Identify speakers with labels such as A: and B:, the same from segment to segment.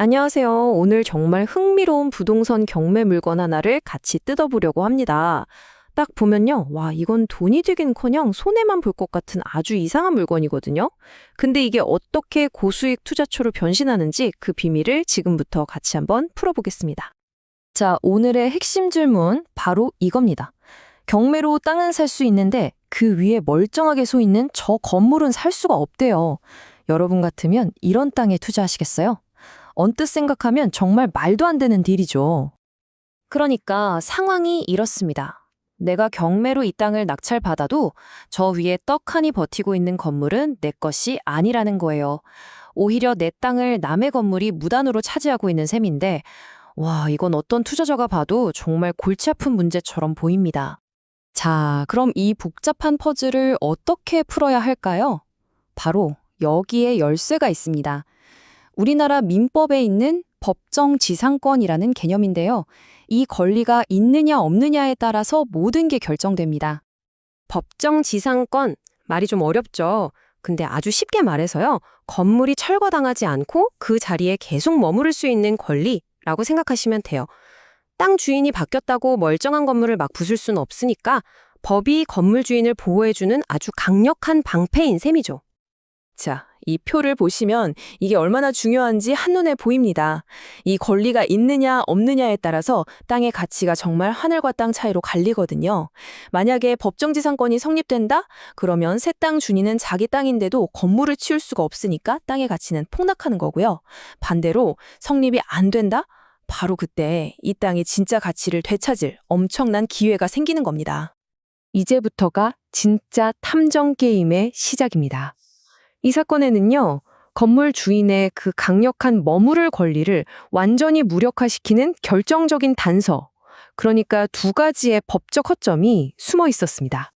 A: 안녕하세요. 오늘 정말 흥미로운 부동산 경매 물건 하나를 같이 뜯어보려고 합니다. 딱 보면요. 와, 이건 돈이 되긴커녕 손해만 볼 것 같은 아주 이상한 물건이거든요. 근데 이게 어떻게 고수익 투자처로 변신하는지 그 비밀을 지금부터 같이 한번 풀어보겠습니다.
B: 자, 오늘의 핵심 질문 바로 이겁니다. 경매로 땅은 살 수 있는데 그 위에 멀쩡하게 서 있는 저 건물은 살 수가 없대요. 여러분 같으면 이런 땅에 투자하시겠어요? 언뜻 생각하면 정말 말도 안 되는 딜이죠. 그러니까 상황이 이렇습니다. 내가 경매로 이 땅을 낙찰받아도 저 위에 떡하니 버티고 있는 건물은 내 것이 아니라는 거예요. 오히려 내 땅을 남의 건물이 무단으로 차지하고 있는 셈인데 와, 이건 어떤 투자자가 봐도 정말 골치 아픈 문제처럼 보입니다. 자, 그럼 이 복잡한 퍼즐을 어떻게 풀어야 할까요? 바로 여기에 열쇠가 있습니다. 우리나라 민법에 있는 법정지상권이라는 개념인데요. 이 권리가 있느냐 없느냐에 따라서 모든 게 결정됩니다.
A: 법정지상권, 말이 좀 어렵죠. 근데 아주 쉽게 말해서요. 건물이 철거당하지 않고 그 자리에 계속 머무를 수 있는 권리라고 생각하시면 돼요. 땅 주인이 바뀌었다고 멀쩡한 건물을 막 부술 수는 없으니까 법이 건물 주인을 보호해주는 아주 강력한 방패인 셈이죠.
C: 자, 이 표를 보시면 이게 얼마나 중요한지 한눈에 보입니다. 이 권리가 있느냐 없느냐에 따라서 땅의 가치가 정말 하늘과 땅 차이로 갈리거든요. 만약에 법정지상권이 성립된다? 그러면 새 땅 주인은 자기 땅인데도 건물을 치울 수가 없으니까 땅의 가치는 폭락하는 거고요. 반대로 성립이 안 된다? 바로 그때 이 땅이 진짜 가치를 되찾을 엄청난 기회가 생기는 겁니다.
A: 이제부터가 진짜 탐정 게임의 시작입니다. 이 사건에는요, 건물 주인의 그 강력한 머무를 권리를 완전히 무력화시키는 결정적인 단서, 그러니까 두 가지의 법적 허점이 숨어 있었습니다.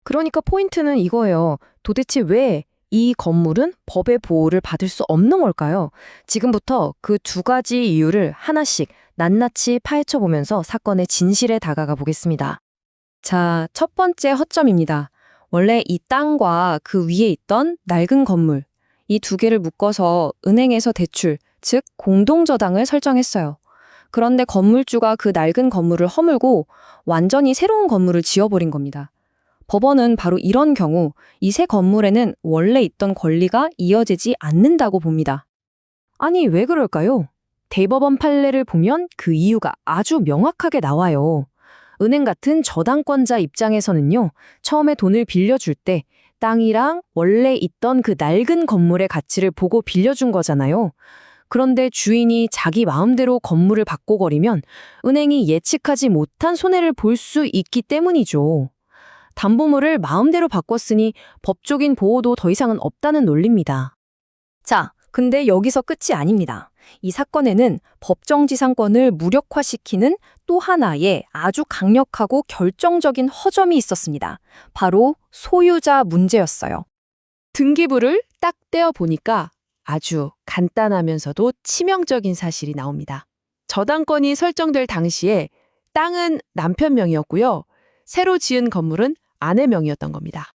B: 그러니까 포인트는 이거예요. 도대체 왜 이 건물은 법의 보호를 받을 수 없는 걸까요? 지금부터 그 두 가지 이유를 하나씩 낱낱이 파헤쳐 보면서 사건의 진실에 다가가 보겠습니다. 자, 첫 번째 허점입니다. 원래 이 땅과 그 위에 있던 낡은 건물, 이 두 개를 묶어서 은행에서 대출, 즉 공동저당을 설정했어요. 그런데 건물주가 그 낡은 건물을 허물고 완전히 새로운 건물을 지어버린 겁니다. 법원은 바로 이런 경우 이 새 건물에는 원래 있던 권리가 이어지지 않는다고 봅니다. 아니, 왜 그럴까요? 대법원 판례를 보면 그 이유가 아주 명확하게 나와요. 은행 같은 저당권자 입장에서는요, 처음에 돈을 빌려줄 때 땅이랑 원래 있던 그 낡은 건물의 가치를 보고 빌려준 거잖아요. 그런데 주인이 자기 마음대로 건물을 바꿔버리면 은행이 예측하지 못한 손해를 볼 수 있기 때문이죠. 담보물을 마음대로 바꿨으니 법적인 보호도 더 이상은 없다는 논리입니다. 자, 근데 여기서 끝이 아닙니다. 이 사건에는 법정지상권을 무력화시키는 또 하나의 아주 강력하고 결정적인 허점이 있었습니다. 바로 소유자 문제였어요.
C: 등기부를 딱 떼어 보니까 아주 간단하면서도 치명적인 사실이 나옵니다. 저당권이 설정될 당시에 땅은 남편 명이었고요. 새로 지은 건물은 아내 명이었던 겁니다.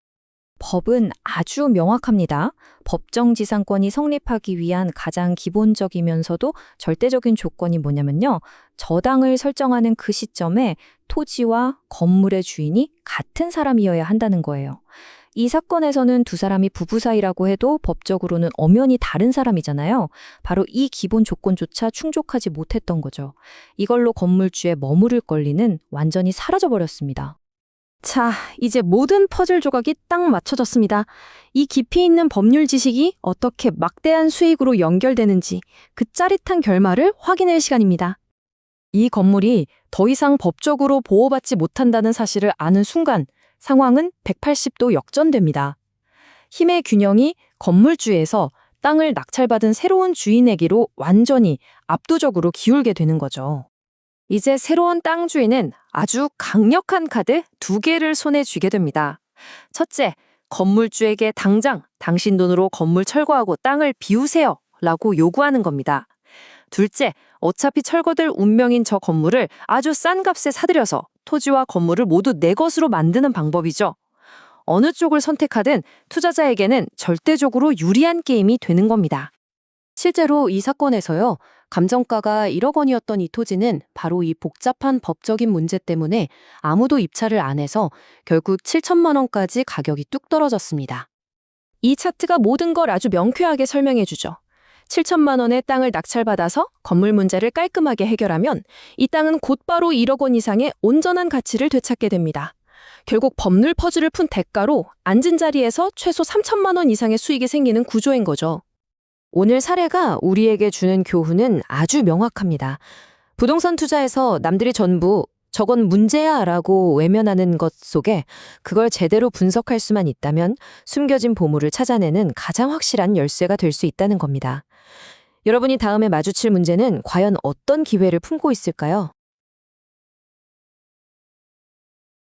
B: 법은 아주 명확합니다. 법정지상권이 성립하기 위한 가장 기본적이면서도 절대적인 조건이 뭐냐면요. 저당을 설정하는 그 시점에 토지와 건물의 주인이 같은 사람이어야 한다는 거예요. 이 사건에서는 두 사람이 부부 사이라고 해도 법적으로는 엄연히 다른 사람이잖아요. 바로 이 기본 조건조차 충족하지 못했던 거죠. 이걸로 건물주의 머무를 권리는 완전히 사라져버렸습니다.
A: 자, 이제 모든 퍼즐 조각이 딱 맞춰졌습니다. 이 깊이 있는 법률 지식이 어떻게 막대한 수익으로 연결되는지 그 짜릿한 결말을 확인할 시간입니다.
C: 이 건물이 더 이상 법적으로 보호받지 못한다는 사실을 아는 순간 상황은 180도 역전됩니다. 힘의 균형이 건물주에서 땅을 낙찰받은 새로운 주인에게로 완전히 압도적으로 기울게 되는 거죠. 이제 새로운 땅 주인은 아주 강력한 카드 두 개를 손에 쥐게 됩니다. 첫째, 건물주에게 당장 당신 돈으로 건물 철거하고 땅을 비우세요 라고 요구하는 겁니다. 둘째, 어차피 철거될 운명인 저 건물을 아주 싼 값에 사들여서 토지와 건물을 모두 내 것으로 만드는 방법이죠. 어느 쪽을 선택하든 투자자에게는 절대적으로 유리한 게임이 되는 겁니다.
B: 실제로 이 사건에서요,
A: 감정가가 1억 원이었던 이 토지는 바로 이 복잡한 법적인 문제 때문에 아무도 입찰을 안 해서 결국 7천만 원까지 가격이 뚝 떨어졌습니다.
C: 이 차트가 모든 걸 아주 명쾌하게 설명해 주죠. 7천만 원의 땅을 낙찰받아서 건물 문제를 깔끔하게 해결하면 이 땅은 곧바로 1억 원 이상의 온전한 가치를 되찾게 됩니다. 결국 법률 퍼즐을 푼 대가로 앉은 자리에서 최소 3천만 원 이상의 수익이 생기는 구조인 거죠.
B: 오늘 사례가 우리에게 주는 교훈은 아주 명확합니다. 부동산 투자에서 남들이 전부 저건 문제야 라고 외면하는 것 속에 그걸 제대로 분석할 수만 있다면 숨겨진 보물을 찾아내는 가장 확실한 열쇠가 될 수 있다는 겁니다. 여러분이 다음에 마주칠 문제는 과연 어떤 기회를 품고 있을까요?